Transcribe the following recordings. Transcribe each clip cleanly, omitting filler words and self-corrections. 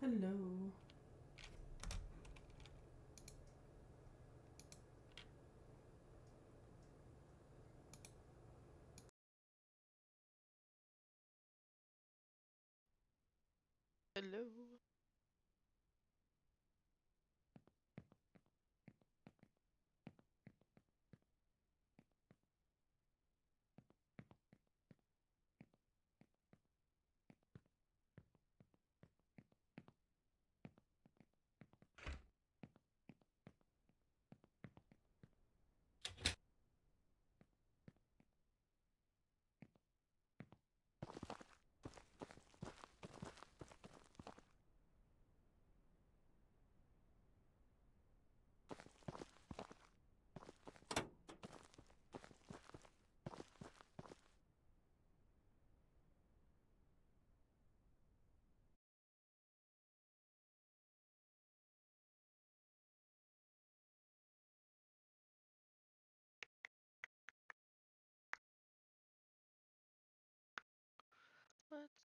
Hello. Hello. Let's.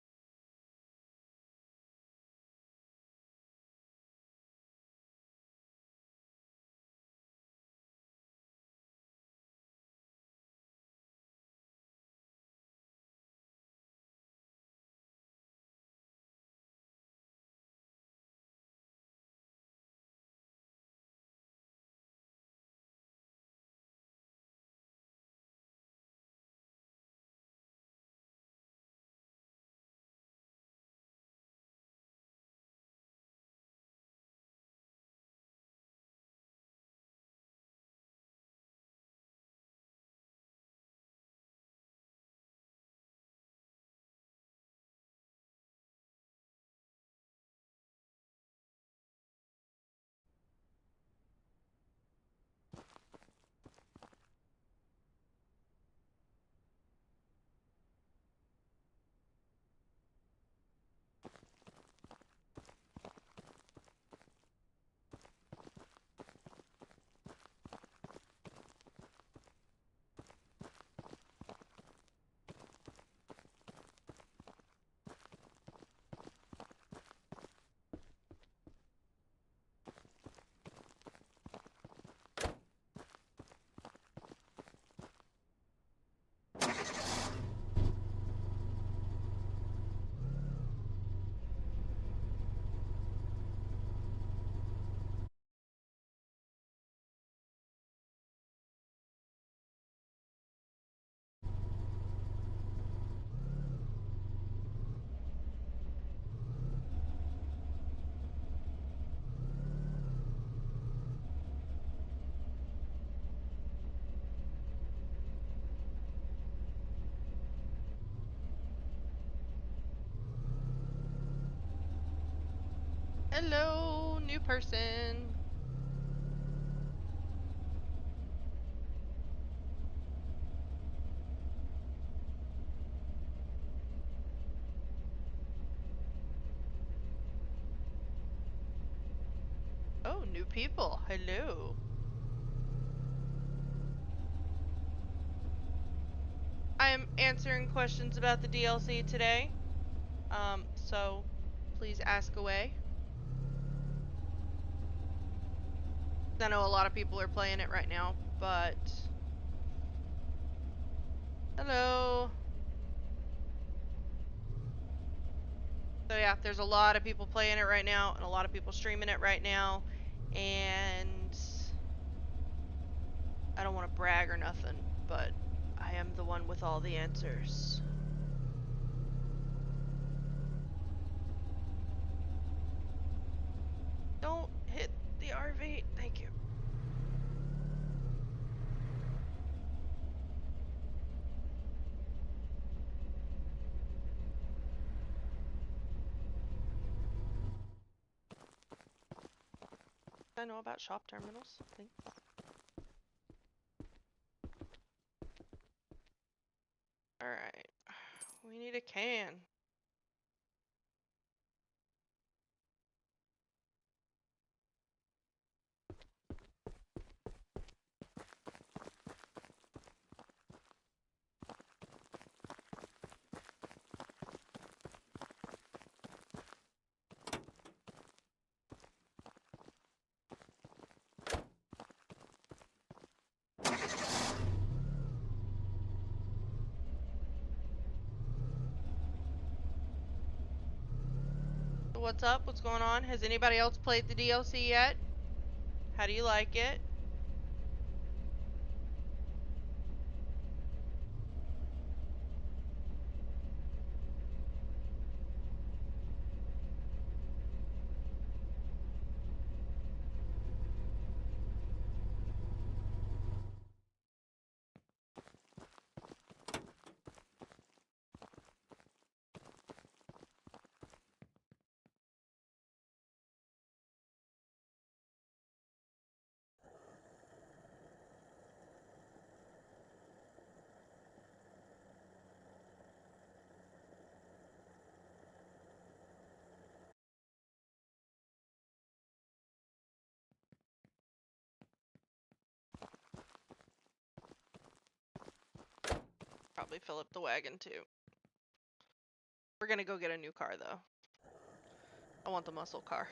Hello, new person. Oh, new people. Hello. I am answering questions about the DLC today. So please ask away. I know a lot of people are playing it right now, but hello. So yeah, there's a lot of people playing it right now and a lot of people streaming it right now, and I don't want to brag or nothing, but I am the one with all the answers. Don't hit the RV. Thank you. I know about shop terminals. Thanks. Alright. We need a can. what's up? What's going on? Has anybody else played the DLC yet? How do you like it? Probably fill up the wagon too. We're gonna go get a new car though. I want the muscle car.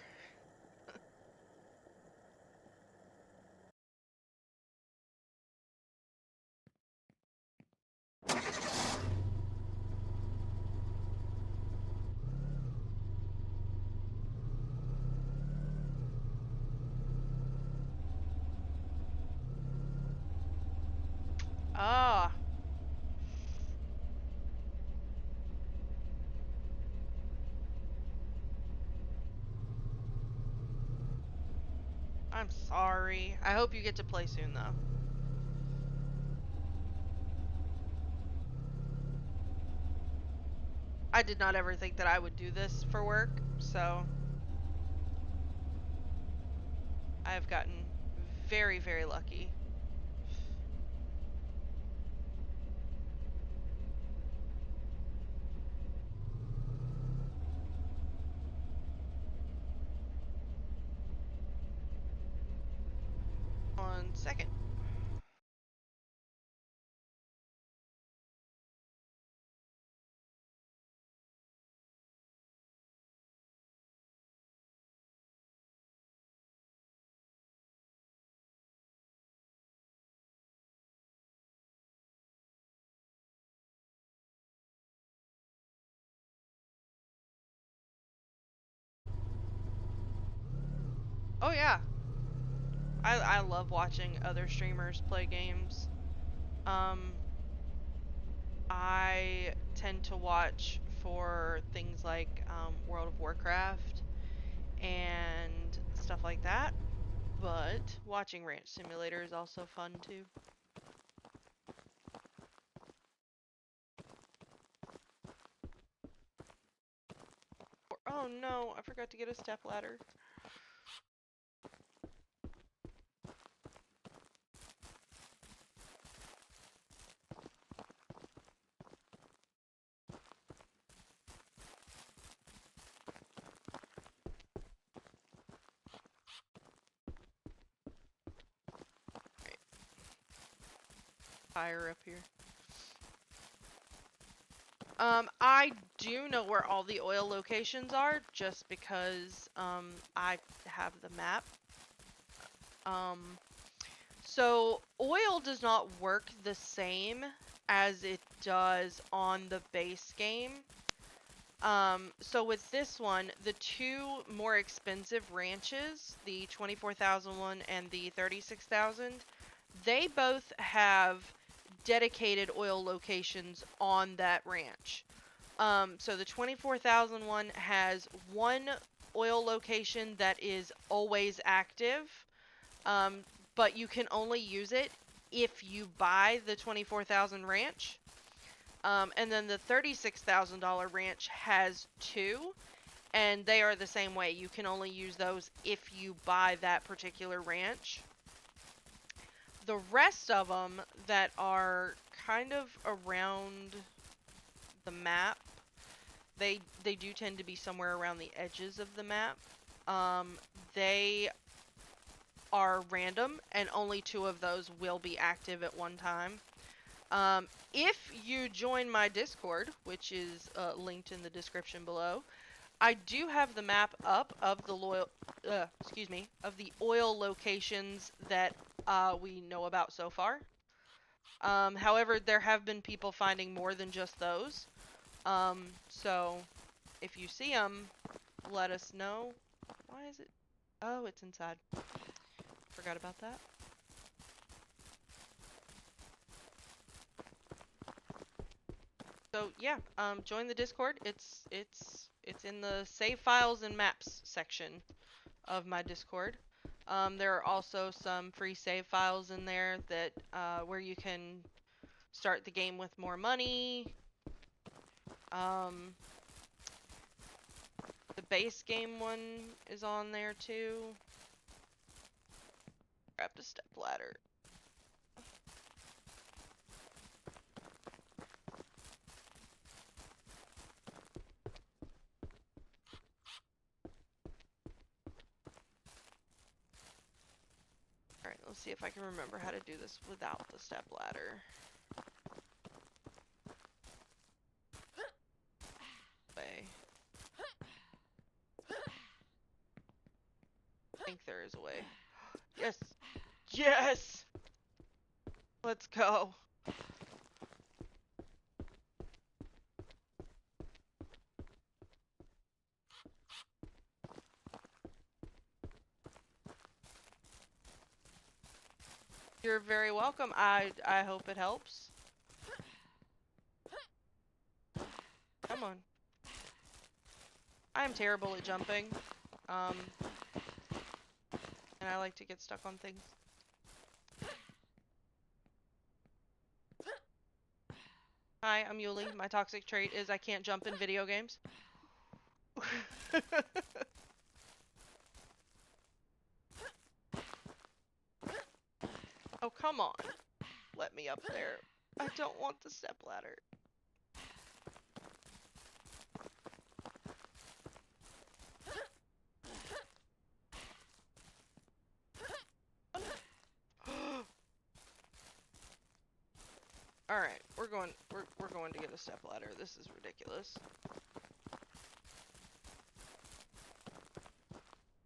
Ah, I'm sorry. I hope you get to play soon though. I did not ever think that I would do this for work, so I have gotten very, very lucky. One second. Oh yeah, I love watching other streamers play games. Um, I tend to watch for things like World of Warcraft and stuff like that, but watching Ranch Simulator is also fun too. Oh no, I forgot to get a step ladder. Right, fire up here. I do know where all the oil locations are just because I have the map. So oil does not work the same as it does on the base game. So with this one, the two more expensive ranches, the 24,000 one and the 36,000, they both have dedicated oil locations on that ranch. So the 24,000 one has one oil location that is always active, um, but you can only use it if you buy the 24,000 ranch. And then the $36,000 ranch has two, and they are the same way. You can only use those if you buy that particular ranch. The rest of them that are kind of around the map, they do tend to be somewhere around the edges of the map. They are random, and only two of those will be active at one time. If you join my Discord, which is linked in the description below, I do have the map up of the of the oil locations that we know about so far. However, there have been people finding more than just those. So if you see them, let us know. Why is it? Oh, it's inside. Forgot about that. So yeah, join the Discord. It's in the save files and maps section of my Discord. There are also some free save files in there that where you can start the game with more money. The base game one is on there too. Grabbed a step ladder. Alright, let's see if I can remember how to do this without the step ladder. Way. I think there is a way. Yes! Yes! Let's go. You're very welcome. I hope it helps. Come on. I am terrible at jumping. And I like to get stuck on things. Hi, I'm Yuli. My toxic trait is I can't jump in video games. Oh, come on. Let me up there. I don't want the step ladder. Alright, we're going to get a step ladder. This is ridiculous.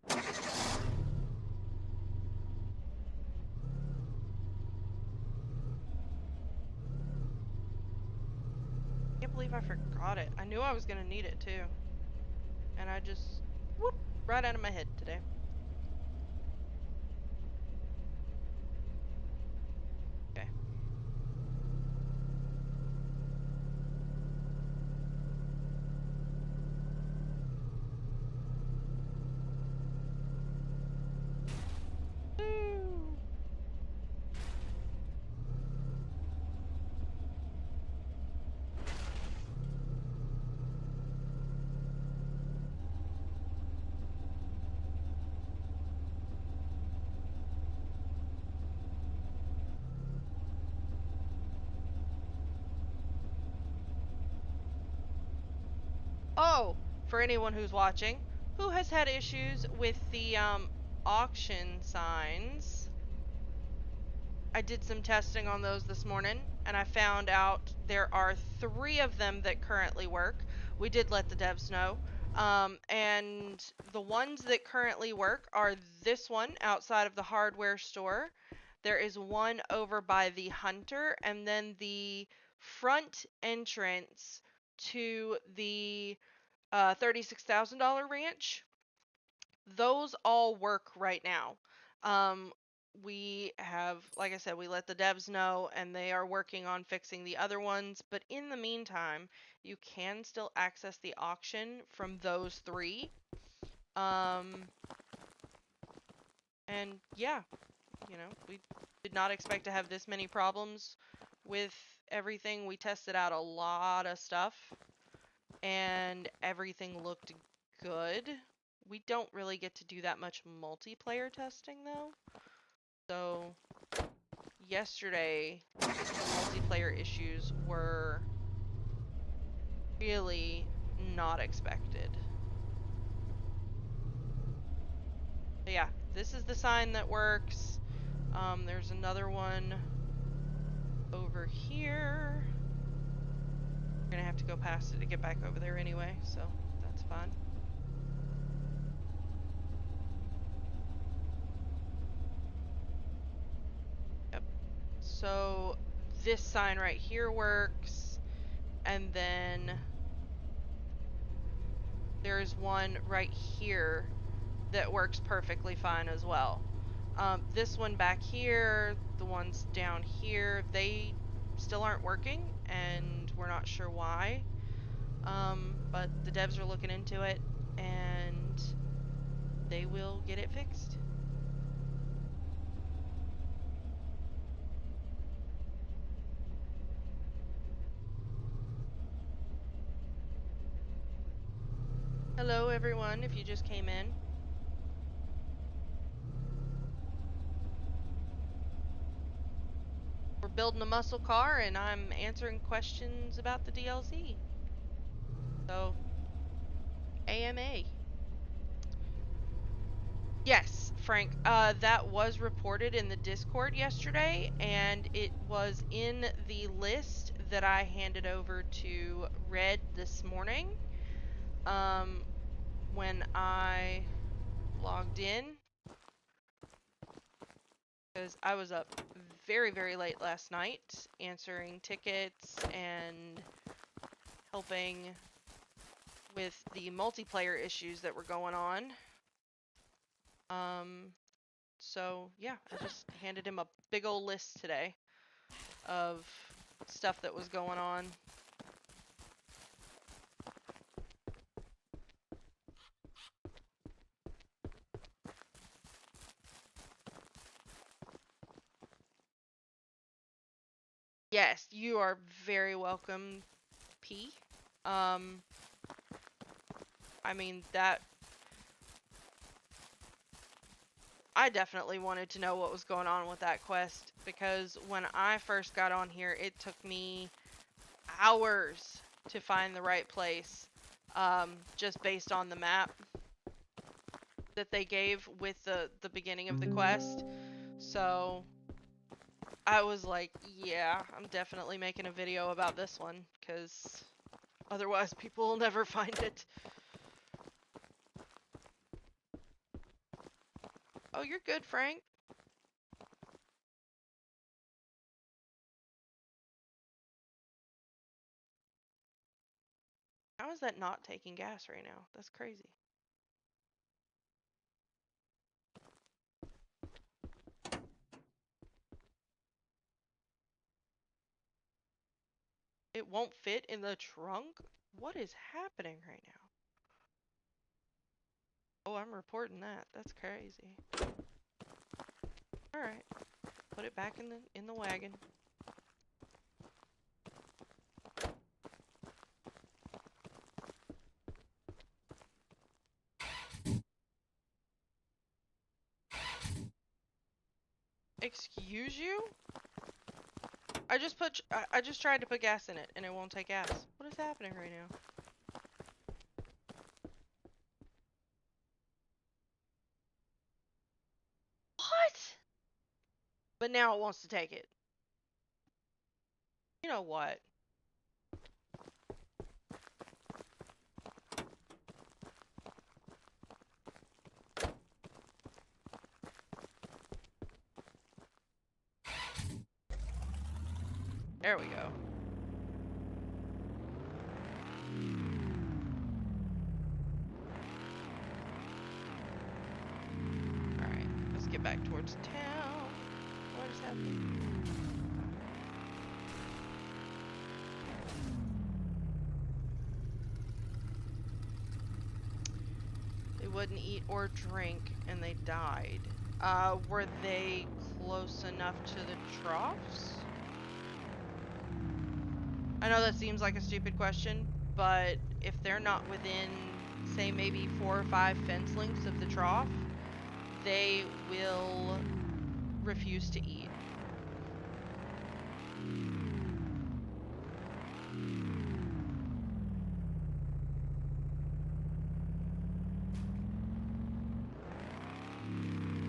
I can't believe I forgot it. I knew I was gonna need it too. And I just whoop right out of my head today. Okay. Oh, for anyone who's watching, who has had issues with the auction signs, I did some testing on those this morning, and I found out there are 3 of them that currently work. We did let the devs know. And the ones that currently work are this one outside of the hardware store. There is one over by the Hunter, and then the front entrance to the $36,000 ranch. Those all work right now. We have, like I said, we let the devs know, and they are working on fixing the other ones. But in the meantime, you can still access the auction from those 3. And yeah, you know, we did not expect to have this many problems with everything. We tested out a lot of stuff, and everything looked good. We don't really get to do that much multiplayer testing though. So yesterday, the multiplayer issues were really not expected. But yeah, this is the sign that works. There's another one over here. We're gonna have to go past it to get back over there anyway, so that's fine. Yep. So this sign right here works, and then there's one right here that works perfectly fine as well. This one back here, the ones down here, they still aren't working, and we're not sure why. But the devs are looking into it, and they will get it fixed. Hello, everyone, if you just came in. We're building a muscle car, and I'm answering questions about the DLC. So, AMA. Yes, Frank, that was reported in the Discord yesterday, and it was in the list that I handed over to Red this morning. When I logged in, because I was up very, very late last night answering tickets and helping with the multiplayer issues that were going on. So yeah, I just handed him a big old list today of stuff that was going on. Yes, you are very welcome, P. I mean, that I definitely wanted to know what was going on with that quest, because when I first got on here, it took me hours to find the right place, just based on the map that they gave with the beginning of the quest. So I was like, yeah, I'm definitely making a video about this one, because otherwise people will never find it. Oh, you're good, Frank. How is that not taking gas right now? That's crazy. It won't fit in the trunk? What is happening right now? Oh, I'm reporting that. That's crazy. All right. Put it back in the wagon. Excuse you? I just tried to put gas in it and it won't take gas. What is happening right now? What? But now it wants to take it. You know what? There we go. Alright, let's get back towards town. What is happening? They wouldn't eat or drink and they died. Were they close enough to the troughs? I know that seems like a stupid question, but if they're not within, say, maybe 4 or 5 fence lengths of the trough, they will refuse to eat.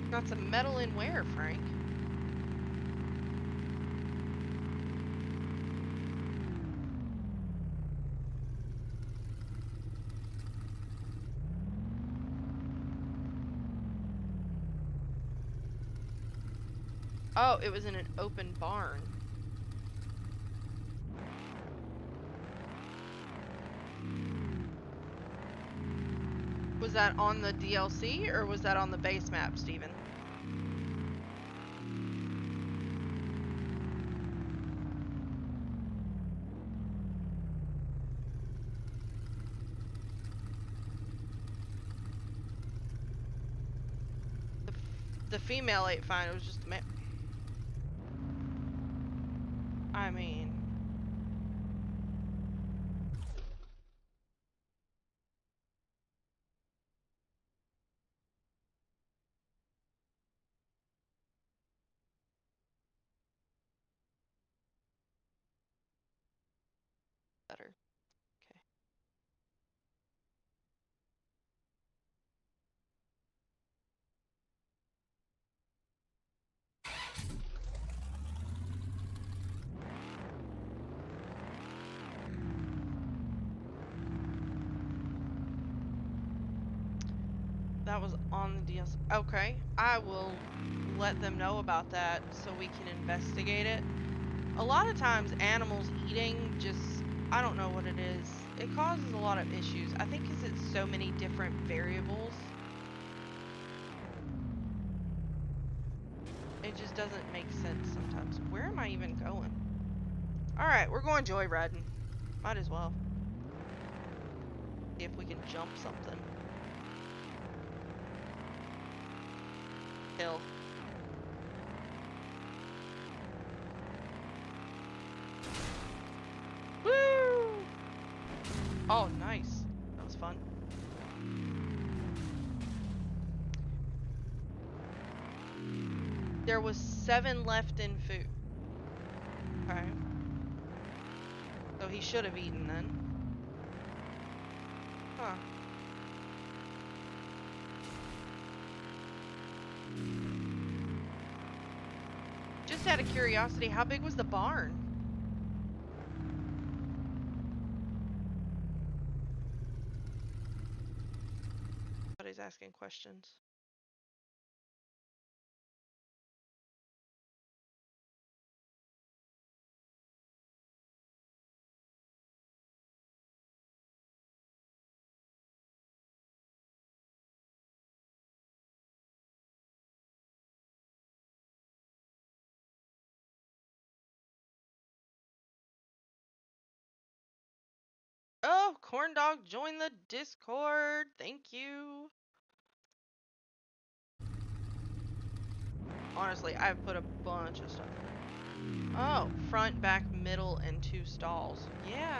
Got some metal in where, Frank? Oh, it was in an open barn. Was that on the DLC or was that on the base map, Steven? The female ate fine, it was just the male. I mean... better. Okay. That was on the DLC. Okay, I will let them know about that so we can investigate it. A lot of times animals eating just, I don't know what it is. It causes a lot of issues. I think because it's so many different variables. It just doesn't make sense sometimes. Where am I even going? Alright, we're going joyriding. Might as well. See if we can jump something. Hill. Woo! Oh, nice. That was fun. There was 7 left in food. Okay. So he should have eaten then. Huh. Just out of curiosity, how big was the barn? But he's asking questions. Oh, Corn Dog joined the Discord. Thank you. Honestly, I've put a bunch of stuff in there. Oh, front, back, middle, and 2 stalls. Yeah,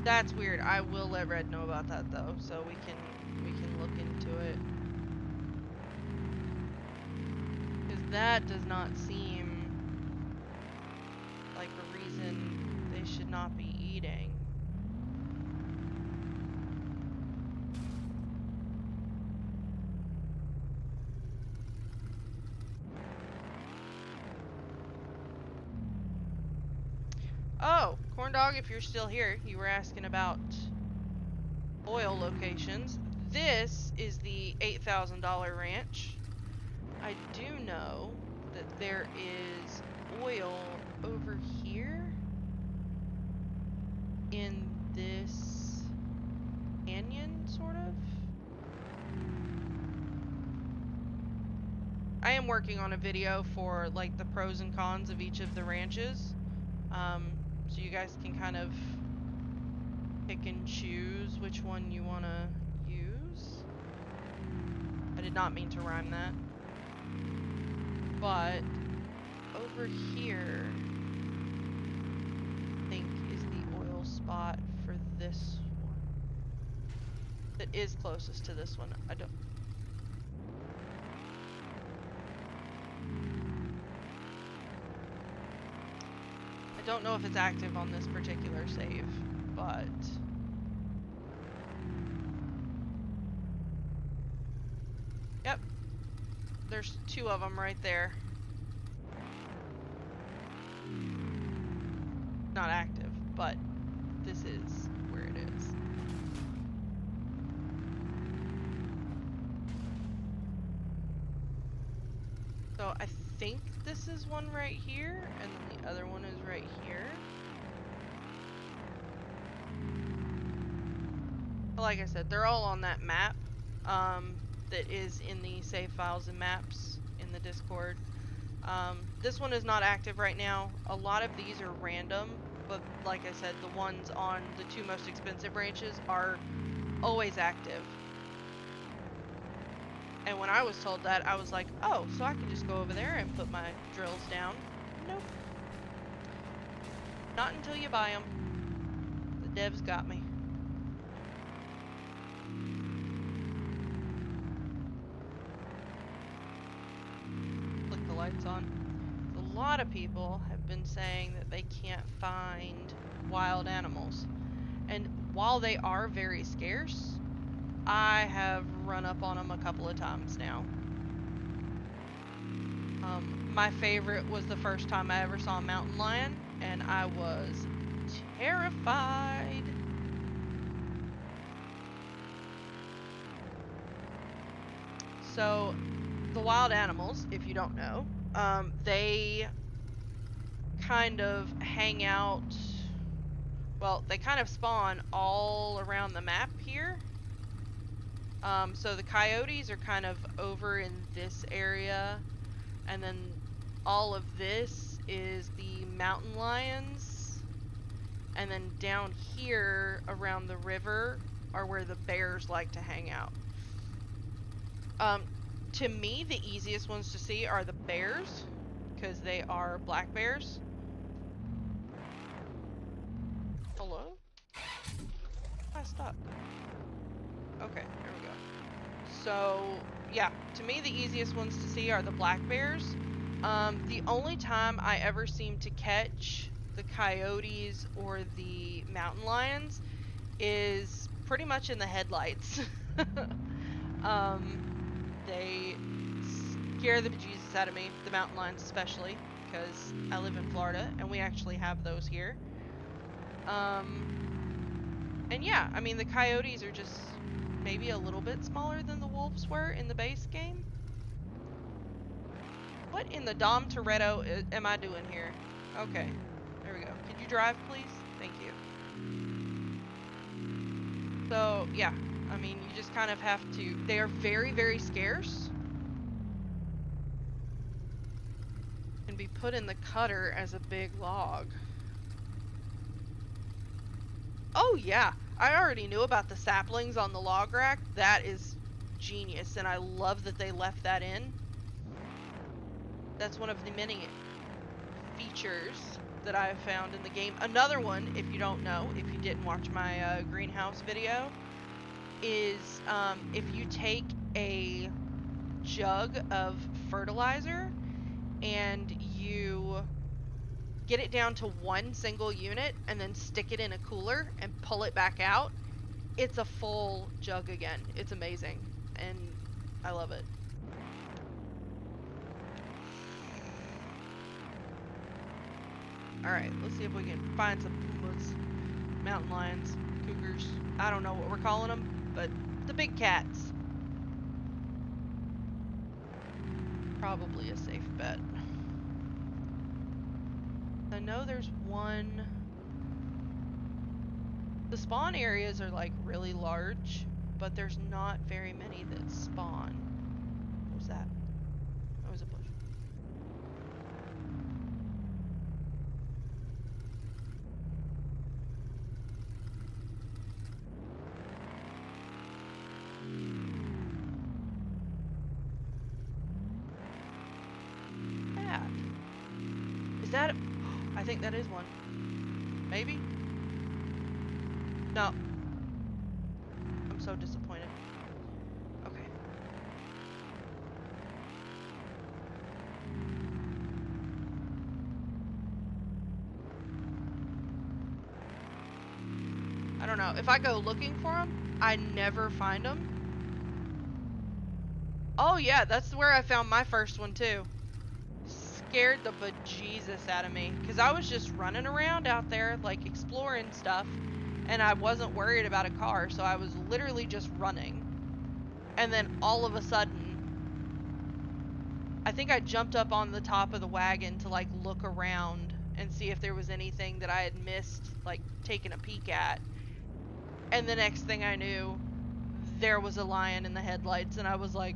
that's weird. I will let Red know about that though, so we can look into it. Because that does not seem like a reason they should not be eating. Oh, Corn Dog, if you're still here, you were asking about oil locations. This is the $8,000 ranch. I do know that there is oil over here in this canyon, sort of. I am working on a video for like the pros and cons of each of the ranches. So you guys can kind of pick and choose which one you want to use. I did not mean to rhyme that. But over here, I think is the oil spot for this one. That is closest to this one. I don't know if it's active on this particular save, but yep, there's 2 of them right there. Not active, but this is where it is. So I think this is one right here, and then the other one is right here. like I said, they're all on that map that is in the save files and maps in the Discord. This one is not active right now. A lot of these are random, but like I said, the ones on the 2 most expensive ranches are always active. And when I was told that, I was like, oh, so I can just go over there and put my drills down. Nope. Not until you buy them. The devs got me. Flick the lights on. A lot of people have been saying that they can't find wild animals. And while they are very scarce, I have run up on them a couple of times now. My favorite was the first time I ever saw a mountain lion, and I was terrified. So, the wild animals, if you don't know, they kind of hang out, well, they kind of spawn all around the map here. So the coyotes are kind of over in this area, and then all of this is the mountain lions, and then down here around the river are where the bears like to hang out. To me, the easiest ones to see are the bears, because they are black bears. Hello? I stopped. Okay, there we go. So, yeah, to me the easiest ones to see are the black bears. The only time I ever seem to catch the coyotes or the mountain lions is pretty much in the headlights. They scare the bejesus out of me, the mountain lions especially, because I live in Florida and we actually have those here. And yeah, I mean the coyotes are just maybe a little bit smaller than the wolves were in the base game. What in the Dom Toretto am I doing here? Okay, there we go. Could you drive, please? Thank you. So, yeah, I mean, you just kind of have to... They are very, very scarce. Can be put in the cutter as a big log. Oh, yeah. I already knew about the saplings on the log rack. That is genius, and I love that they left that in. That's one of the many features that I have found in the game. Another one, if you don't know, if you didn't watch my greenhouse video, is if you take a jug of fertilizer and you get it down to 1 single unit and then stick it in a cooler and pull it back out, it's a full jug again. It's amazing, and I love it. Alright, let's see if we can find some pumas, mountain lions, cougars. I don't know what we're calling them, but the big cats. Probably a safe bet. I know there's one... The spawn areas are like really large, but there's not very many that spawn. What was that? That was a bush. Is that... I think that is one. Maybe? No. I'm so disappointed. Okay. I don't know. If I go looking for them, I never find them. Oh yeah, that's where I found my first one too. Scared the bejesus out of me, because I was just running around out there like exploring stuff, and I wasn't worried about a car, so I was literally just running, and then all of a sudden I think I jumped up on the top of the wagon to like look around and see if there was anything that I had missed, like taking a peek at, And the next thing I knew, there was a lion in the headlights, and I was like,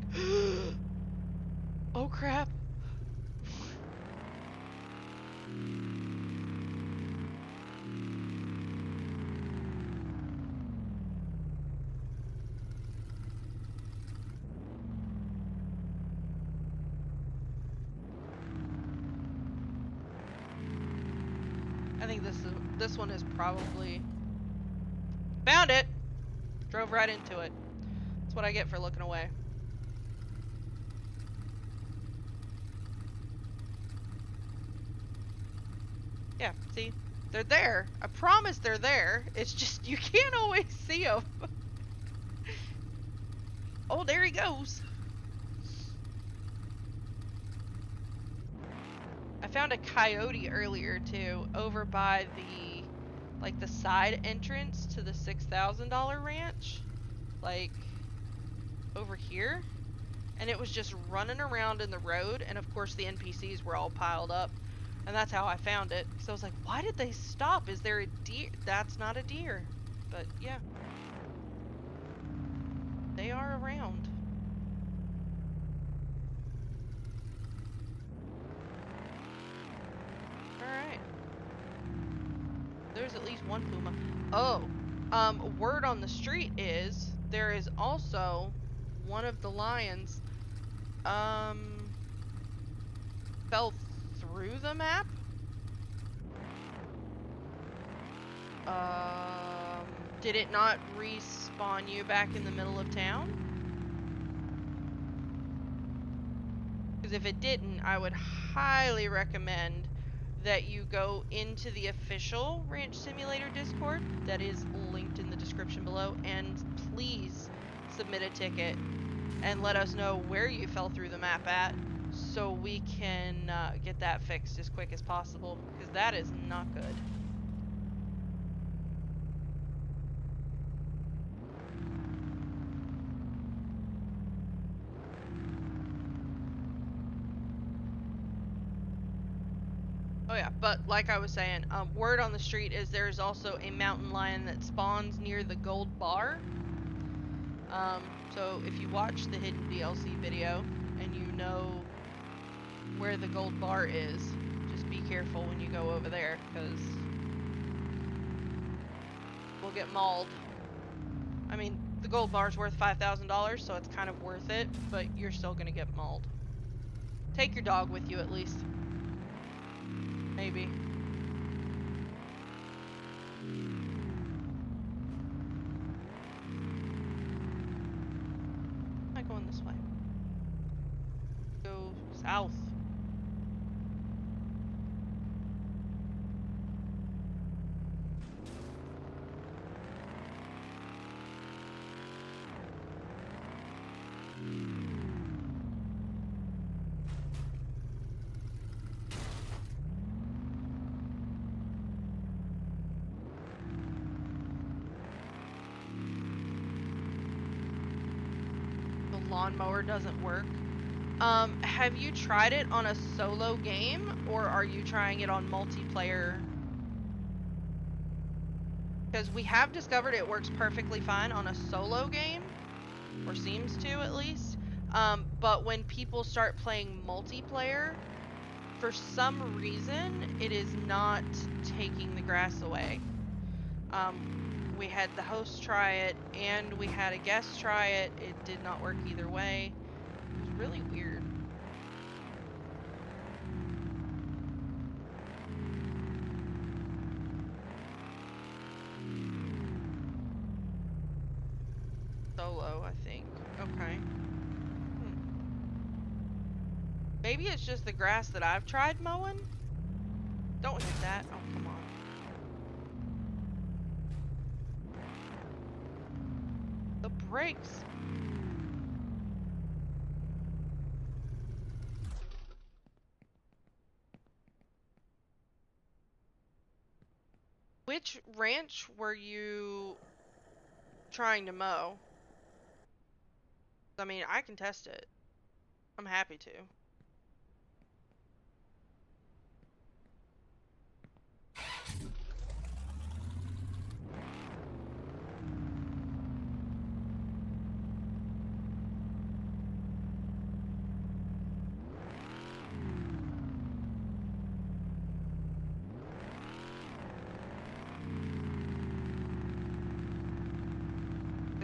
oh crap. I think this one is probably... Found it! Drove right into it. That's what I get for looking away. Yeah, see? They're there. I promise they're there. It's just you can't always see them. Oh, there he goes. I found a coyote earlier too, over by the, like, the side entrance to the $6,000 ranch. Like, over here. And it was just running around in the road, and of course the NPCs were all piled up. And that's how I found it. So I was like, why did they stop? Is there a deer? That's not a deer. But yeah. They are around. Alright. There's at least one puma. Oh. Word on the street is there is also one of the lions fell through the map. Did it not respawn you back in the middle of town? Because if it didn't, I would highly recommend that you go into the official Ranch Simulator Discord that is linked in the description below, and please submit a ticket and let us know where you fell through the map at, so we can get that fixed as quick as possible, because that is not good. Oh yeah, but like I was saying, word on the street is there's also a mountain lion that spawns near the gold bar. So if you watch the hidden DLC video and you know where the gold bar is, just be careful when you go over there, because we'll get mauled. I mean, the gold bar's worth $5,000, so it's kind of worth it, but you're still gonna get mauled. Take your dog with you at least. Maybe. Am I going this way? Go south. Lawnmower doesn't work. Have you tried it on a solo game, or are you trying it on multiplayer? Because we have discovered it works perfectly fine on a solo game, or seems to at least. But when people start playing multiplayer, for some reason, it is not taking the grass away. We had the host try it, and we had a guest try it. It did not work either way. It was really weird. Solo, I think. Okay. Maybe it's just the grass that I've tried mowing? Don't hit that. Oh, come on. The brakes. Which ranch were you trying to mow? I mean, I can test it. I'm happy to.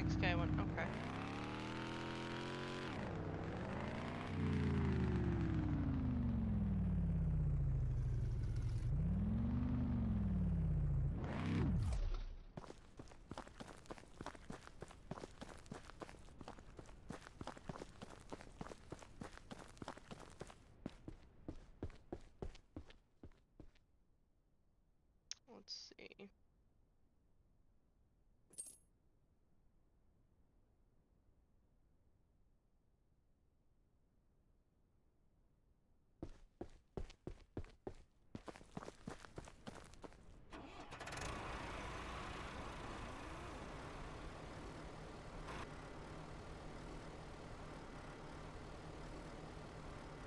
6K one. Okay. Let's see.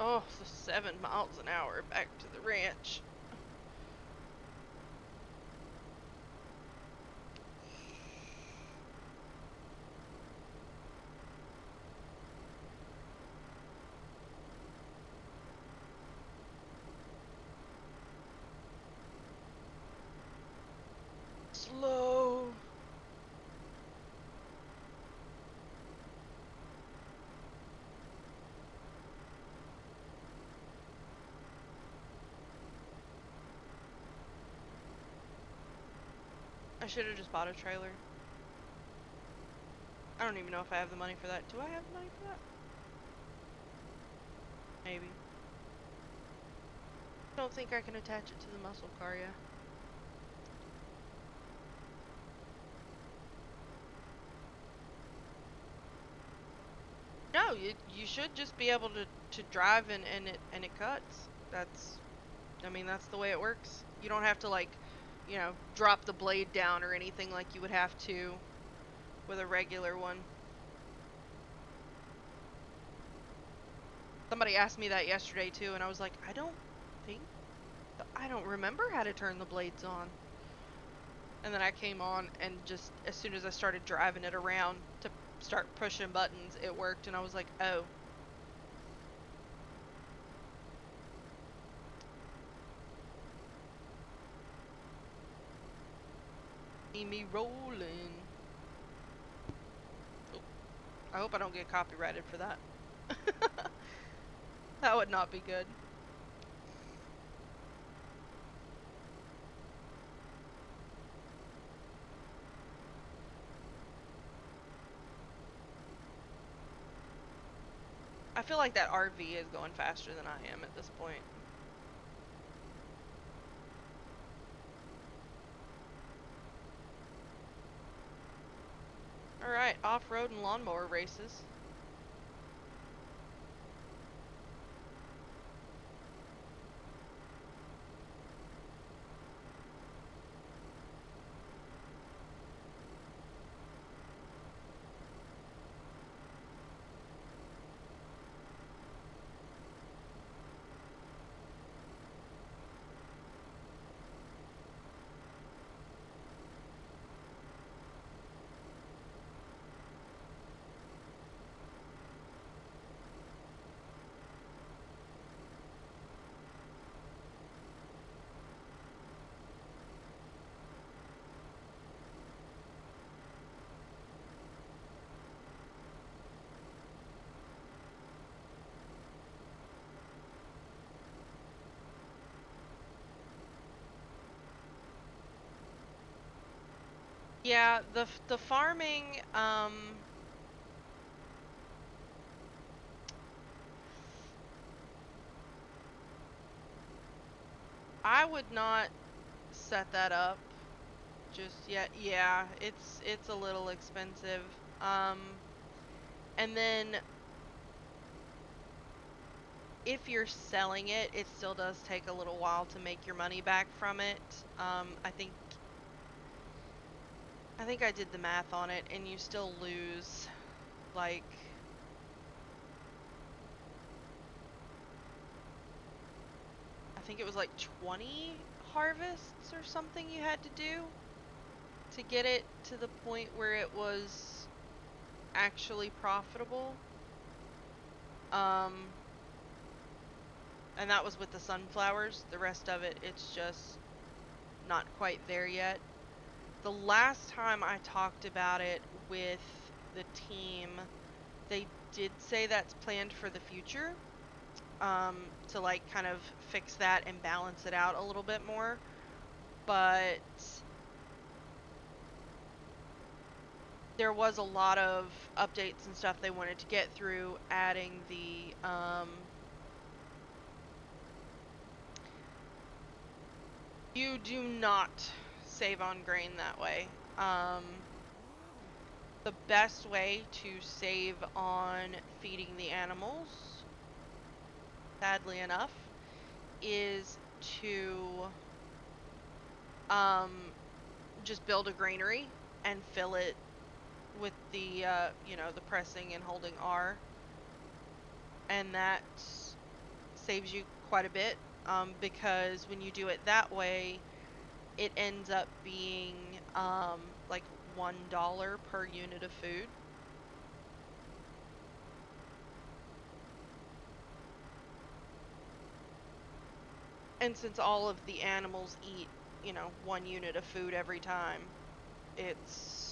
Oh, the 7 miles an hour back to the ranch. Slow. I should have just bought a trailer. I don't even know if I have the money for that. Do I have the money for that? Maybe. Don't think I can attach it to the muscle car, yeah. No, you should just be able to drive and it cuts. I mean that's the way it works. You don't have to like, drop the blade down or anything like you would have to with a regular one. Somebody asked me that yesterday too, and I was like, think I don't remember how to turn the blades on. And then I came on and just as soon as I started driving it around to start pushing buttons, it worked, and I was like, oh. See me rolling. Oh, I hope I don't get copyrighted for that. That would not be good. I feel like that RV is going faster than I am at this point. Alright, off-road and lawnmower races. Yeah, the farming, I would not set that up just yet. Yeah, it's a little expensive. And then if you're selling it, it still does take a little while to make your money back from it. I think I did the math on it, and you still lose, like, I think it was like 20 harvests or something you had to do to get it to the point where it was actually profitable. And that was with the sunflowers. The rest of it, it's just not quite there yet. The last time I talked about it with the team, they did say that's planned for the future, to like kind of fix that and balance it out a little bit more. But there was a lot of updates and stuff they wanted to get through, adding the you do not save on grain that way. The best way to save on feeding the animals, sadly enough, is to just build a granary and fill it with the the pressing and holding R, and that saves you quite a bit, because when you do it that way, it ends up being like $1 per unit of food. And since all of the animals eat, 1 unit of food every time, it's,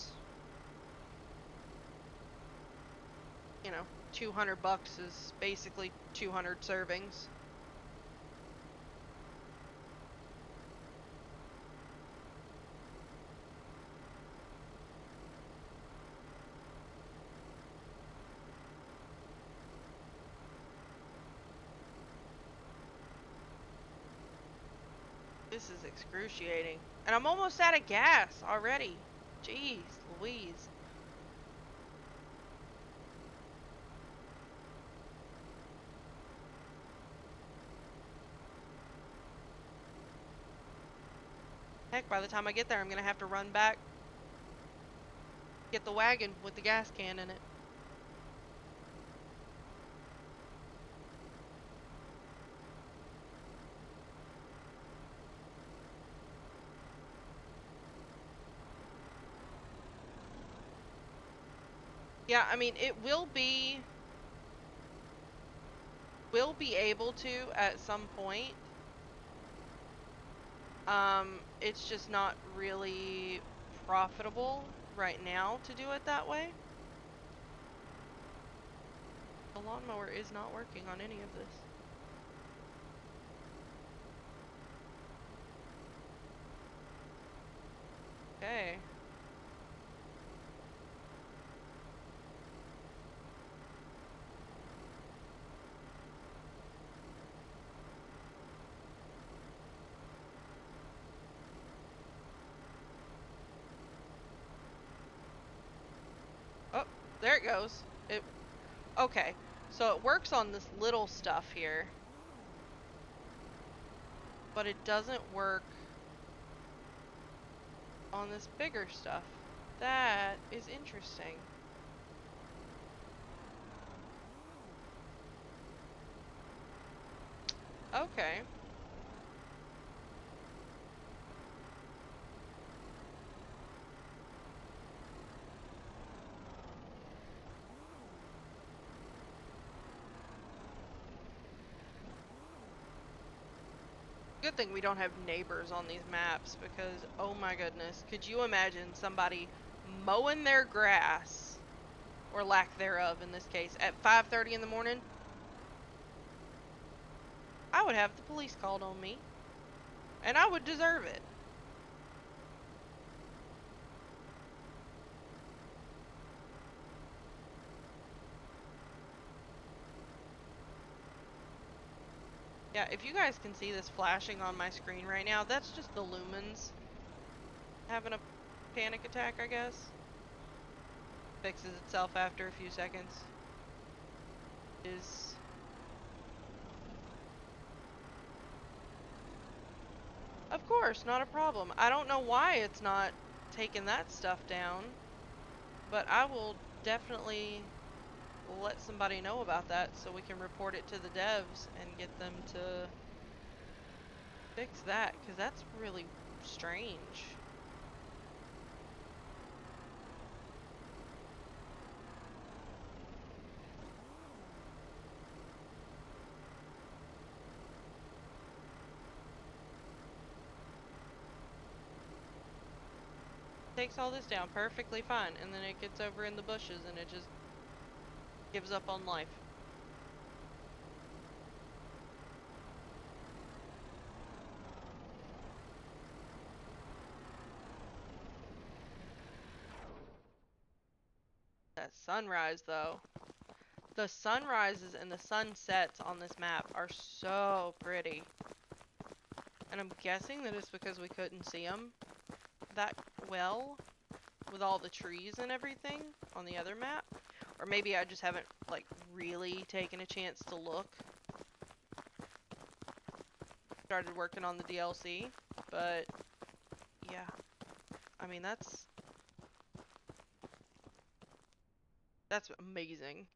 200 bucks is basically 200 servings. This is excruciating. And I'm almost out of gas already. Jeez Louise. Heck, by the time I get there, I'm gonna have to run back, get the wagon with the gas can in it. Yeah, I mean, it will be able to at some point. It's just not really profitable right now to do it that way. The lawnmower is not working on any of this. Okay. Oh, there it goes. Okay. So it works on this little stuff here, but it doesn't work on this bigger stuff. That is interesting. Okay. Good thing we don't have neighbors on these maps, because oh my goodness, could you imagine somebody mowing their grass, or lack thereof in this case, at 5:30 in the morning? I would have the police called on me, and I would deserve it. Yeah, if you guys can see this flashing on my screen right now, that's just the lumens having a panic attack, I guess. Fixes itself after a few seconds. Is Of course, not a problem. I don't know why it's not taking that stuff down, but I will definitely let somebody know about that so we can report it to the devs and get them to fix that, because that's really strange. takes all this down perfectly fine, and then it gets over in the bushes and it just gives up on life. That sunrise, though. The sunrises and the sunsets on this map are so pretty. And I'm guessing that it's because we couldn't see them that well with all the trees and everything on the other map. Or maybe I just haven't, like, really taken a chance to look. Started working on the DLC, but yeah. I mean, that's amazing.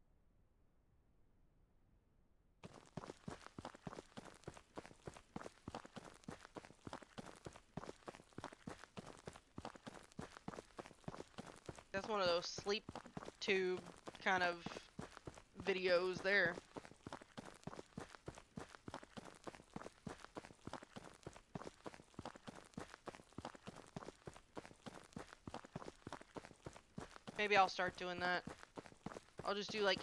That's one of those sleep tube kind of videos there. Maybe I'll start doing that. I'll just do like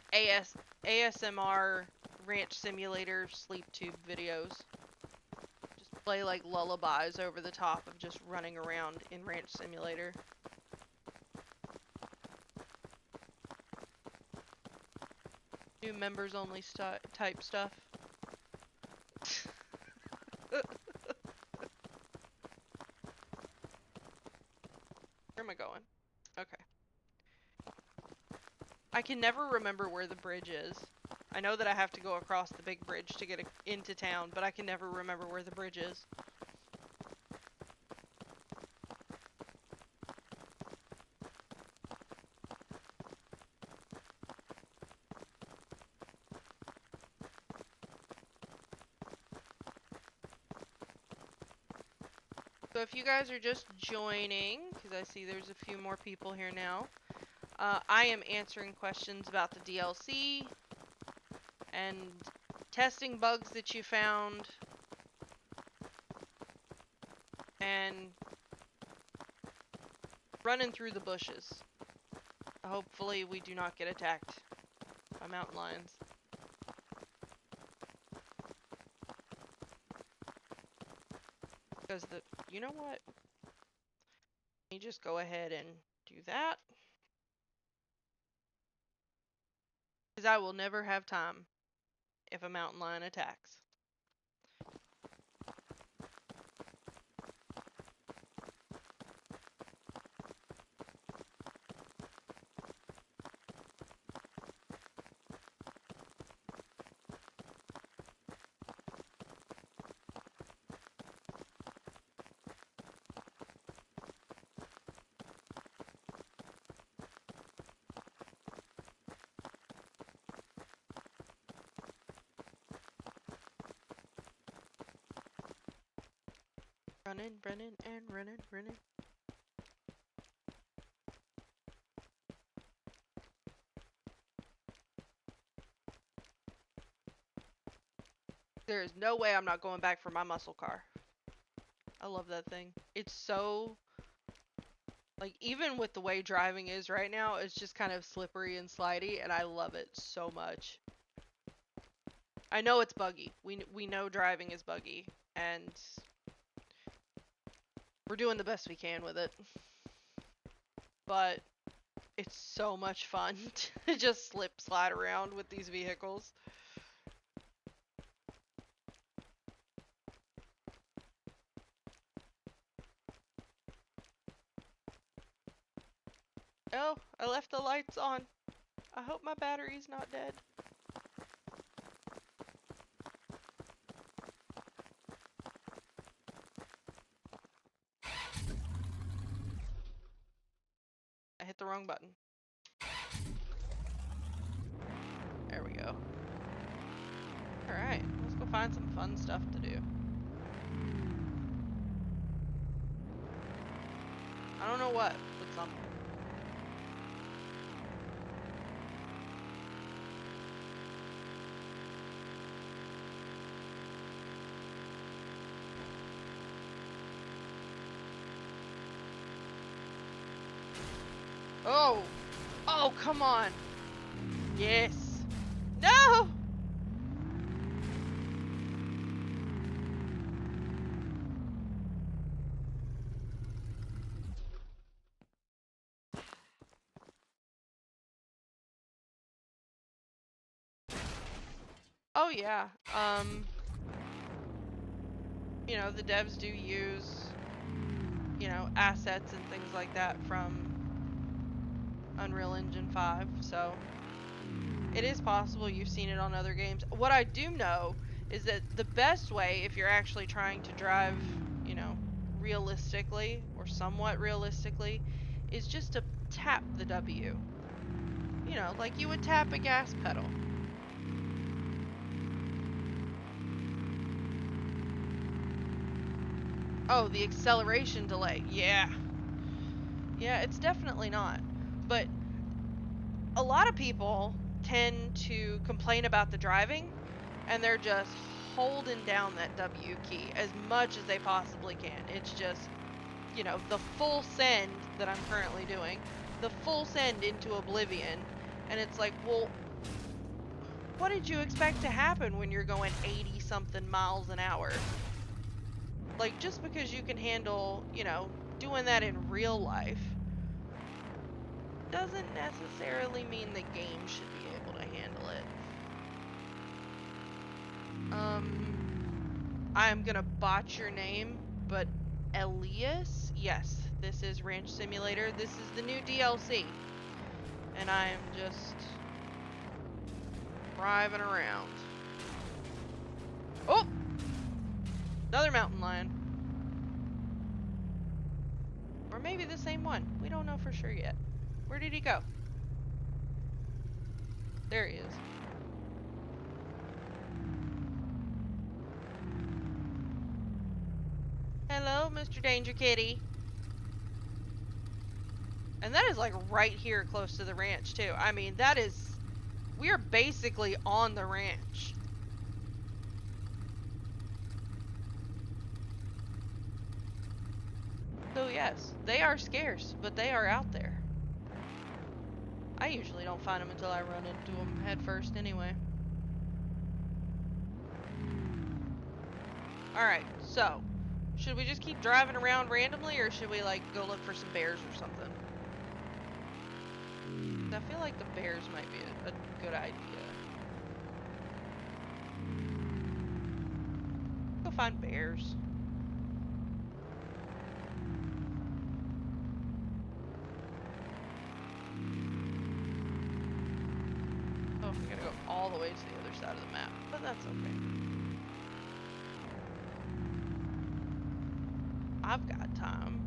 ASMR Ranch Simulator sleep tube videos. Just play like lullabies over the top of just running around in Ranch Simulator. Do members only type stuff. Where am I going? Okay. I can never remember where the bridge is. I know that I have to go across the big bridge to get into town, but I can never remember where the bridge is. So if you guys are just joining, because I see there's a few more people here now, I am answering questions about the DLC and testing bugs that you found and running through the bushes. Hopefully we do not get attacked by mountain lions. Because you know what? Let me just go ahead and do that. Because I will never have time if a mountain lion attacks. Running, running, and running, running. There is no way I'm not going back for my muscle car. I love that thing. It's so... Like, even with the way driving is right now, it's just kind of slippery and slidey, and I love it so much. I know it's buggy. We know driving is buggy, and we're doing the best we can with it. But it's so much fun to just slide around with these vehicles. Oh, I left the lights on. I hope my battery's not dead. I hit the wrong button. There we go. Alright, let's go find some fun stuff to do. I don't know what, but something. Oh! Oh, come on! Yes! No! Oh yeah. You know, the devs do use, you know, assets and things like that from Unreal Engine 5, so it is possible you've seen it on other games. What I do know is that the best way, if you're actually trying to drive, you know, realistically or somewhat realistically, is just to tap the W. You know, like you would tap a gas pedal. Oh, the acceleration delay. Yeah. Yeah, it's definitely not. But a lot of people tend to complain about the driving, and they're just holding down that W key as much as they possibly can. It's just, you know, the full send that I'm currently doing, the full send into oblivion, and it's like, well, what did you expect to happen when you're going 80 something miles an hour? Like, just because you can handle, you know, doing that in real life doesn't necessarily mean the game should be able to handle it. I'm gonna botch your name, but Elias? Yes, this is Ranch Simulator. This is the new DLC. And I am just driving around. Oh! Another mountain lion. Or maybe the same one. We don't know for sure yet. Where did he go? There he is. Hello, Mr. Danger Kitty. And that is like right here close to the ranch too. I mean, that is... We are basically on the ranch. So yes, they are scarce, but they are out there. I usually don't find them until I run into them head first anyway. Alright, so, should we just keep driving around randomly, or should we, like, go look for some bears or something? I feel like the bears might be a good idea. Go find bears. Oh, we gotta go all the way to the other side of the map, but that's okay. I've got time.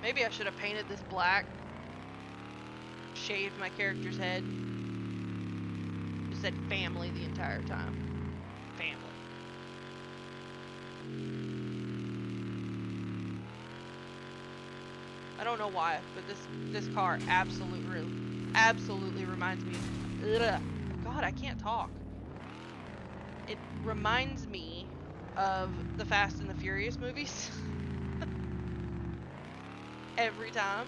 Maybe I should have painted this black. Shaved my character's head. Just said family the entire time. Family. I don't know why, but this car absolutely reminds me. Ugh, God, I can't talk. It reminds me of the Fast and the Furious movies. Every time.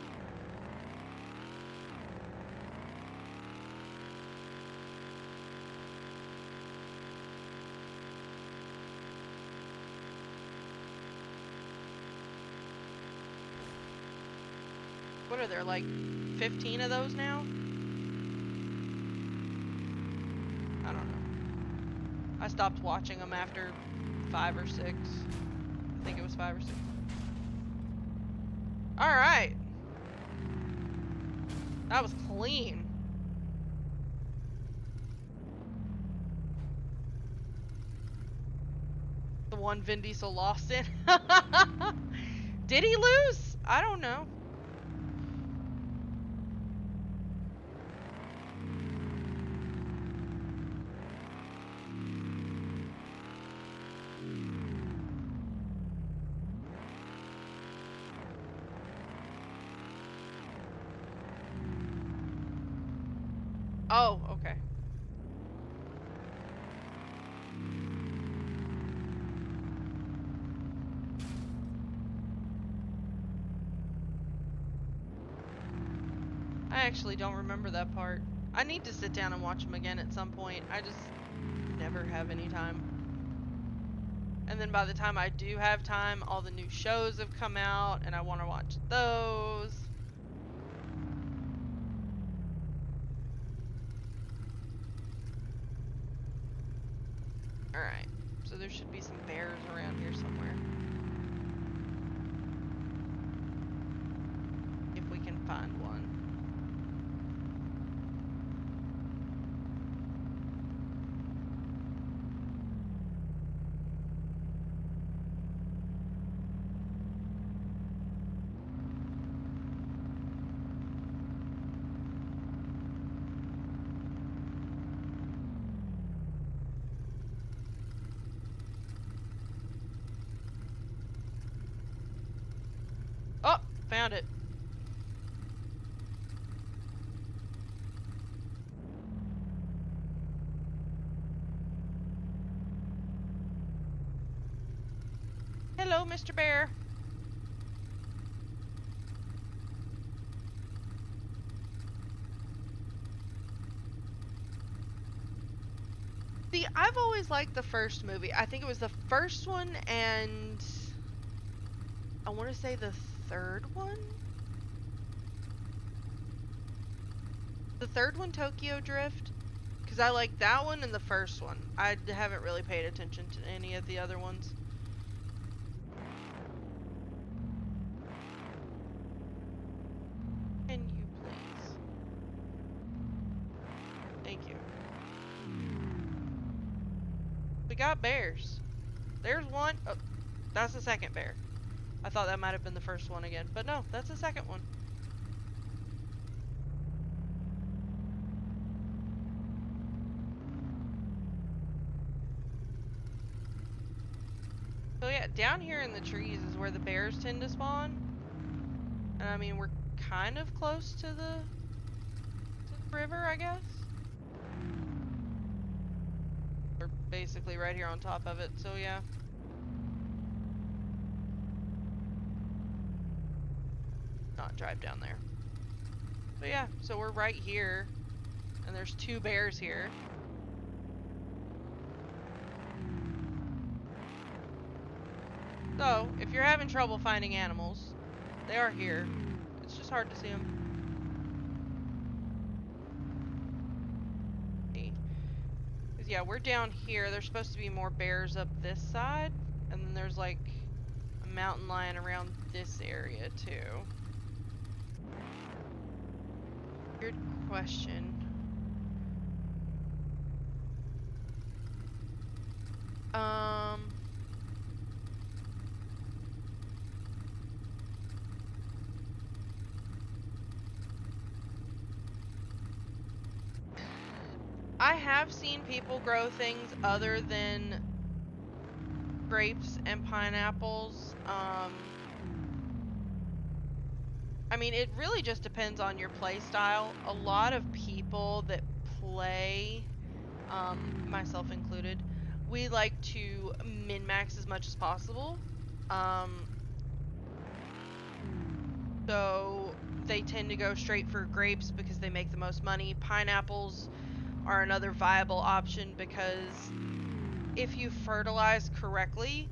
What are there, like 15 of those now? I don't know. I stopped watching them after 5 or 6. I think it was 5 or 6. Alright. That was clean. The one Vin Diesel lost in. Did he lose? I don't know. Oh, okay. I actually don't remember that part. I need to sit down and watch them again at some point. I just never have any time. And then by the time I do have time, all the new shows have come out and I want to watch those. Alright, so there should be some bears around here somewhere. If we can find one. Oh, found it. Hello, Mr. Bear. See, I've always liked the first movie. I think it was the first one and I want to say the third one? The third one, Tokyo Drift? Because I like that one and the first one. I haven't really paid attention to any of the other ones. Can you please? Thank you. We got bears. There's one. Oh, that's the second bear. I thought that might have been the first one again, but no, that's the second one. So yeah, down here in the trees is where the bears tend to spawn. And I mean, we're kind of close to the river, I guess. We're basically right here on top of it, so yeah. Not drive down there. But yeah, so we're right here. And there's two bears here. So, if you're having trouble finding animals, they are here. It's just hard to see them. Because yeah, we're down here. There's supposed to be more bears up this side. And then there's like a mountain lion around this area too. Weird question. I have seen people grow things other than grapes and pineapples. I mean, it really just depends on your play style. A lot of people that play, myself included, we like to min-max as much as possible. So they tend to go straight for grapes because they make the most money. Pineapples are another viable option because if you fertilize correctly,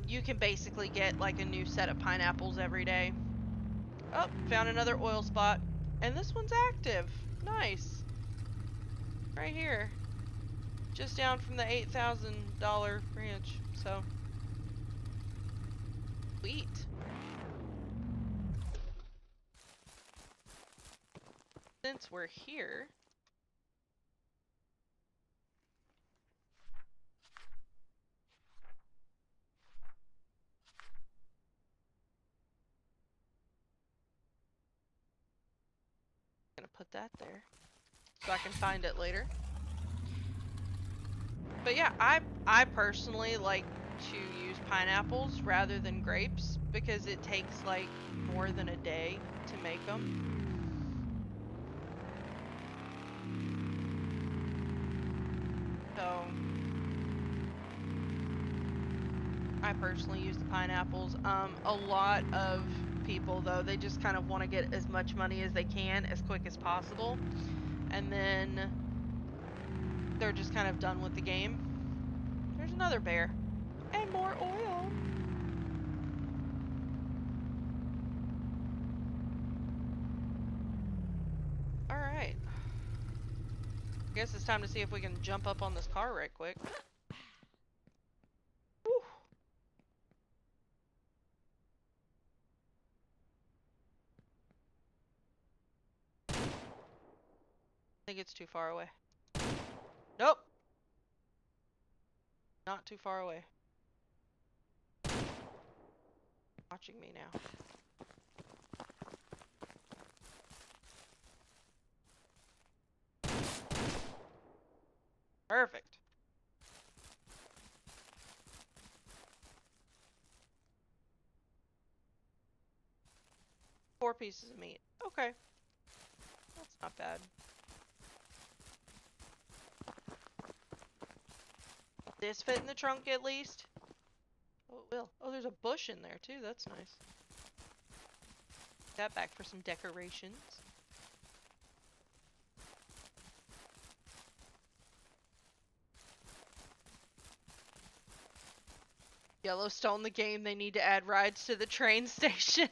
you can basically get like a new set of pineapples every day. Oh, found another oil spot. And this one's active. Nice. Right here. Just down from the $8,000 ranch. So, sweet. Since we're here, I'm gonna put that there so I can find it later. But yeah, I personally like to use pineapples rather than grapes because it takes like more than a day to make them. so I personally use the pineapples. A lot of people, though, they just kind of want to get as much money as they can as quick as possible, and then they're just kind of done with the game. There's another bear. And more oil. Alright. Guess it's time to see if we can jump up on this car right quick. Whew. I think it's too far away. Nope. Not too far away. Watching me now. Perfect. Four pieces of meat. Okay. That's not bad. This fit in the trunk at least? Oh, it will. Oh, there's a bush in there too. That's nice. That back for some decorations. Yellowstone, the game, they need to add rides to the train station.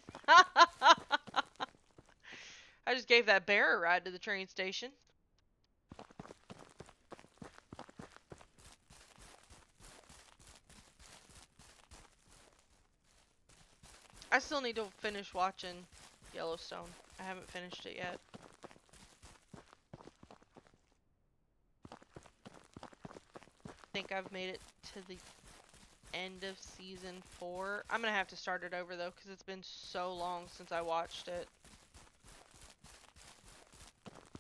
I just gave that bear a ride to the train station. I still need to finish watching Yellowstone. I haven't finished it yet. I think I've made it to the end of season 4. I'm gonna have to start it over though, because it's been so long since I watched it.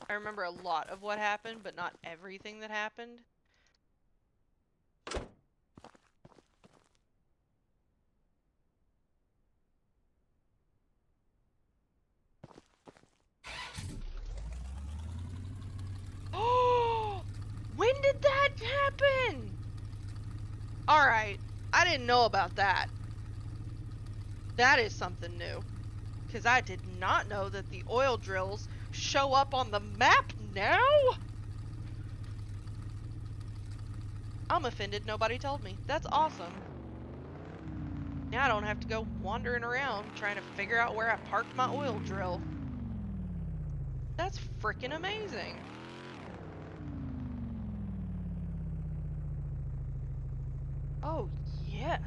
I remember a lot of what happened, but not everything that happened. Oh! When did that happen? Alright, I didn't know about that. That is something new. Because I did not know that the oil drills show up on the map now? I'm offended nobody told me. That's awesome. Now I don't have to go wandering around trying to figure out where I parked my oil drill. That's freaking amazing. Oh, yes.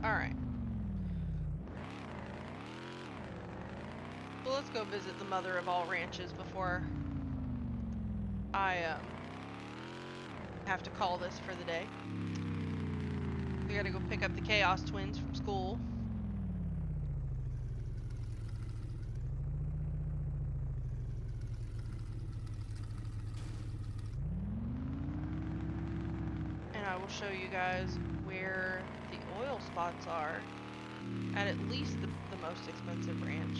Alright. So let's go visit the mother of all ranches before I have to call this for the day. We gotta go pick up the Chaos Twins from school. And I will show you guys where the oil spots are at least the most expensive ranch.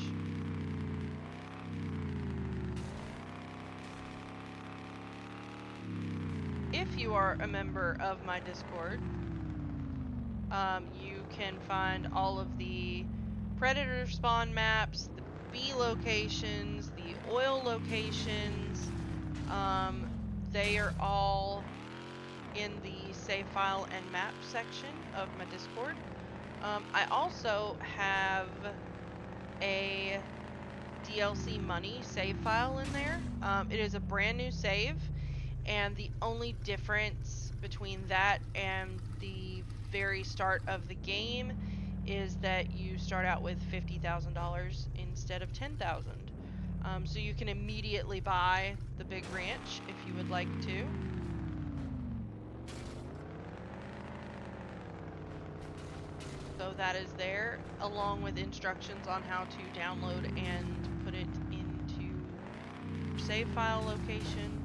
If you are a member of my Discord, you can find all of the predator spawn maps, the bee locations, the oil locations. They are all in the save file and map section of my Discord. I also have a DLC money save file in there. It is a brand new save, and the only difference between that and the very start of the game is that you start out with $50,000 instead of $10,000. So you can immediately buy the big ranch if you would like to. So that is there, along with instructions on how to download and put it into your save file location.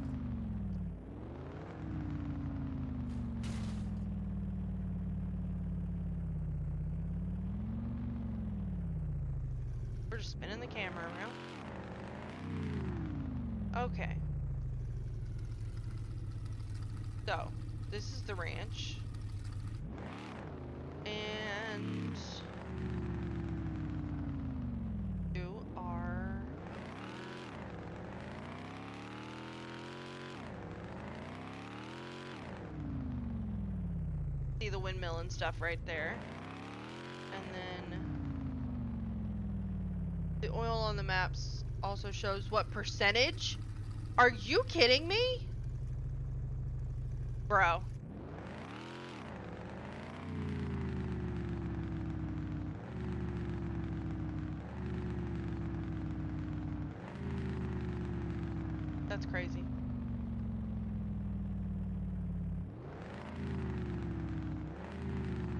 We're just spinning the camera around. Okay. So, this is the ranch. And you are see the windmill and stuff right there. And then the oil on the maps also shows what percentage. Are you kidding me? Bro. That's crazy.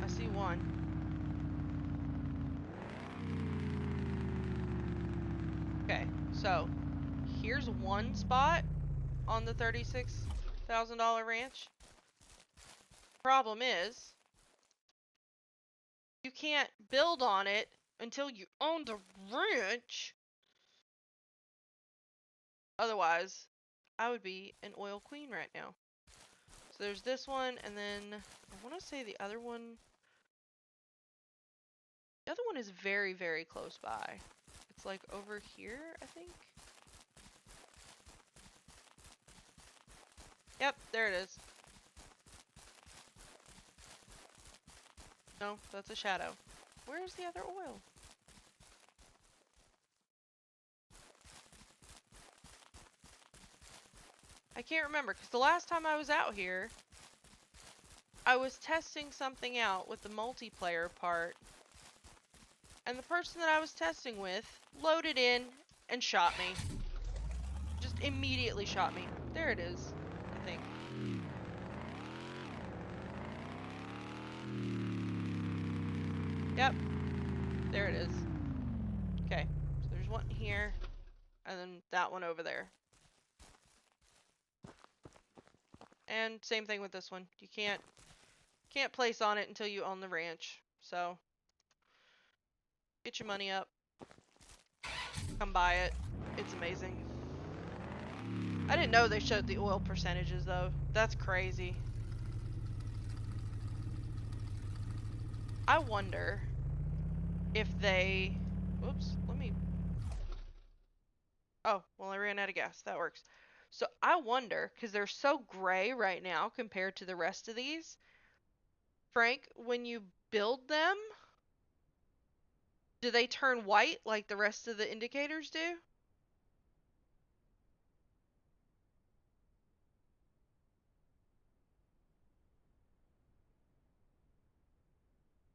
I see one. Okay, so here's one spot on the $36,000 ranch. Problem is, you can't build on it until you own the ranch. Otherwise, I would be an oil queen right now. So there's this one, and then I want to say the other one. The other one is very, very close by. It's like over here, I think. Yep, there it is. No, that's a shadow. Where's the other oil? I can't remember, because the last time I was out here, I was testing something out with the multiplayer part, and the person that I was testing with loaded in and shot me. Just immediately shot me. There it is, I think. Yep, there it is. Okay, so there's one here, and then that one over there. And same thing with this one. You can't place on it until you own the ranch. So get your money up. Come buy it. It's amazing. I didn't know they showed the oil percentages though. That's crazy. I wonder if they... Whoops, let me... Oh, well I ran out of gas. That works. So I wonder, because they're so gray right now compared to the rest of these, Frank, when you build them, do they turn white like the rest of the indicators do?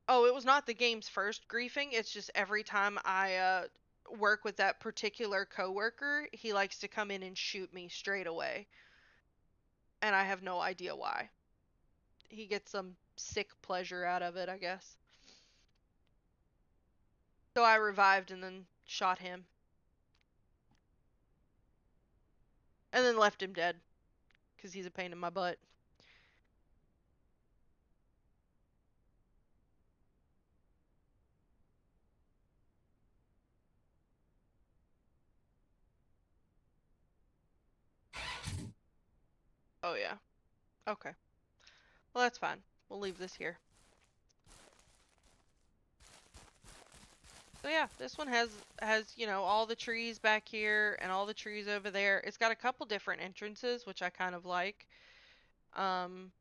Oh, it was not the game's first griefing. It's just every time I work with that particular coworker, he likes to come in and shoot me straight away. And I have no idea why. He gets some sick pleasure out of it, I guess. So I revived and then shot him. And then left him dead. Because he's a pain in my butt. Oh yeah. Okay. Well, that's fine. We'll leave this here. So yeah, this one has, you know, all the trees back here and all the trees over there. It's got a couple different entrances, which I kind of like. Um,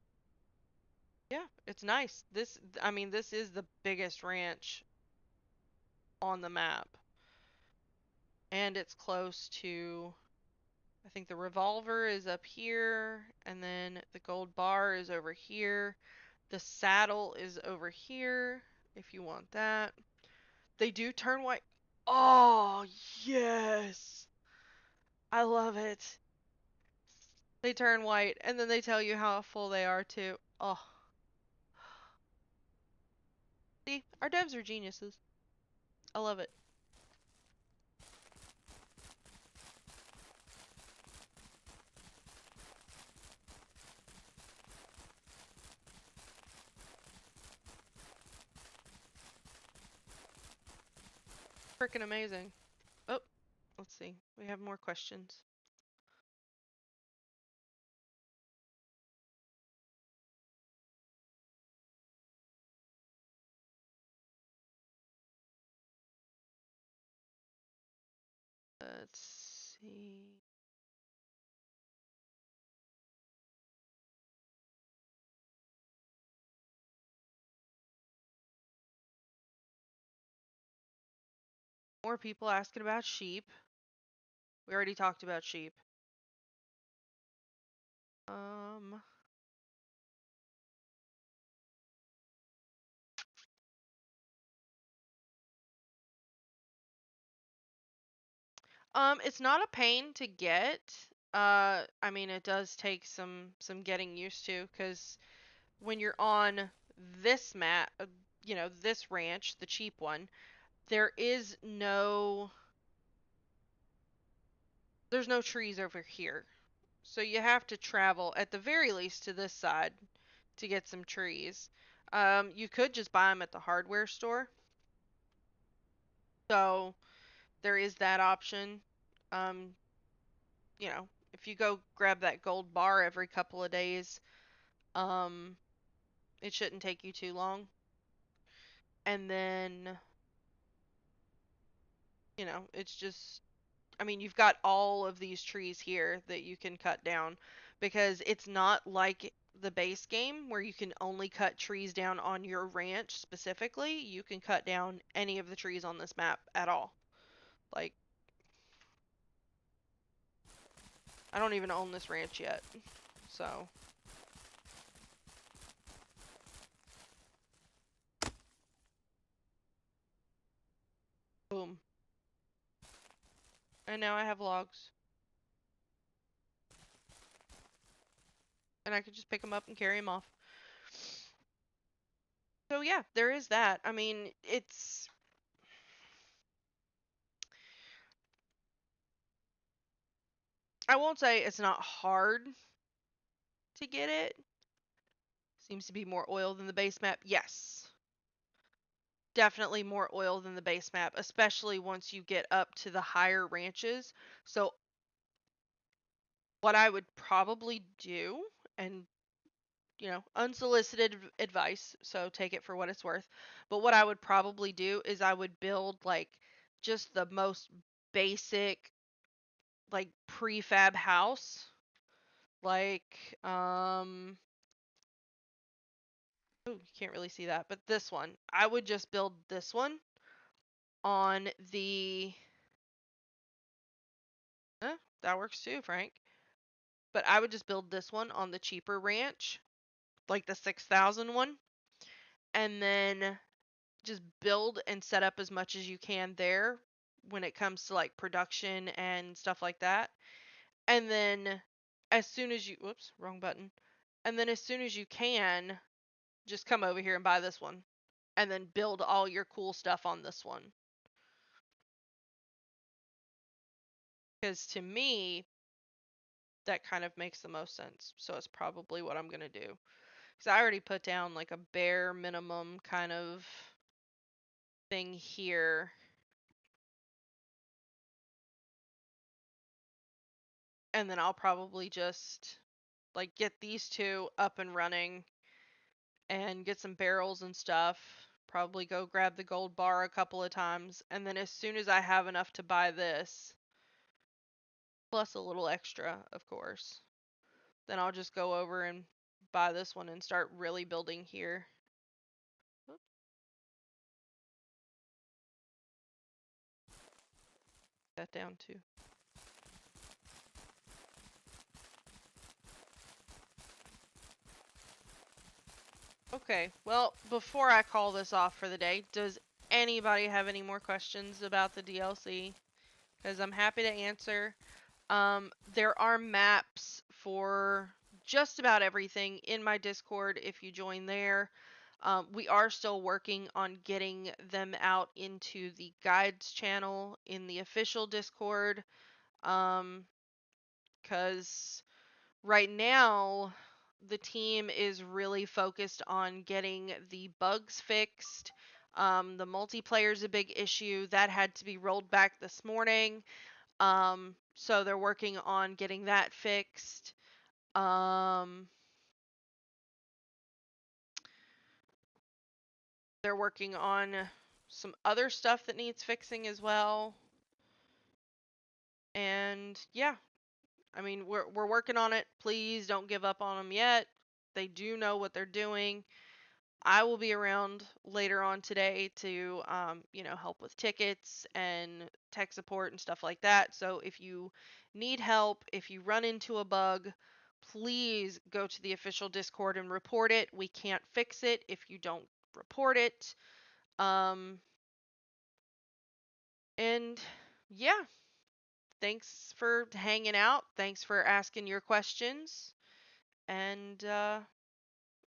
yeah, it's nice. I mean, this is the biggest ranch on the map. And it's close to, I think the revolver is up here, and then the gold bar is over here. The saddle is over here, if you want that. They do turn white. Oh, yes. I love it. They turn white, and then they tell you how full they are, too. Oh. See, our devs are geniuses. I love it. freaking amazing. Oh, let's see. We have more questions. Let's see. More people asking about sheep. We already talked about sheep. It's not a pain to get. I mean, it does take some getting used to, because when you're on this this ranch, the cheap one, there is there's no trees over here. So you have to travel at the very least to this side to get some trees. You could just buy them at the hardware store. So there is that option. Um, if you go grab that gold bar every couple of days, um, it shouldn't take you too long. And then, it's just, I mean, you've got all of these trees here that you can cut down, because it's not like the base game where you can only cut trees down on your ranch specifically. You can cut down any of the trees on this map at all. Like, I don't even own this ranch yet. So, boom. And now I have logs. And I could just pick them up and carry them off. So yeah, there is that. I mean, I won't say it's not hard to get it. Seems to be more oil than the base map. Yes. Definitely more oil than the base map, especially once you get up to the higher ranches. So what I would probably do, and unsolicited advice, so take it for what it's worth. But what I would probably do is I would build like just the most basic like prefab house. Like oh, you can't really see that, but this one. I would just build this one on the that works too, Frank. But I would just build this one on the cheaper ranch, like the 6,000 one, and then just build and set up as much as you can there when it comes to like production and stuff like that. And then as soon as you, whoops, wrong button. And then as soon as you can, just come over here and buy this one and then build all your cool stuff on this one. Because to me, that kind of makes the most sense. So it's probably what I'm going to do. Because I already put down like a bare minimum kind of thing here. And then I'll probably just like get these two up and running and get some barrels and stuff. Probably go grab the gold bar a couple of times. And then as soon as I have enough to buy this, plus a little extra, of course, then I'll just go over and buy this one and start really building here. Oops. That down too. Okay, well, before I call this off for the day, does anybody have any more questions about the DLC? Because I'm happy to answer. There are maps for just about everything in my Discord if you join there. We are still working on getting them out into the guides channel in the official Discord. Because right now the team is really focused on getting the bugs fixed, The multiplayer is a big issue that had to be rolled back this morning. So they're working on getting that fixed. They're working on some other stuff that needs fixing as well. And yeah, I mean, we're working on it. Please don't give up on them yet. They do know what they're doing. I will be around later on today to, help with tickets and tech support and stuff like that. So if you need help, if you run into a bug, please go to the official Discord and report it. We can't fix it if you don't report it. And yeah, thanks for hanging out. Thanks for asking your questions. And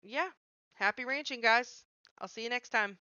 yeah, happy ranching, guys. I'll see you next time.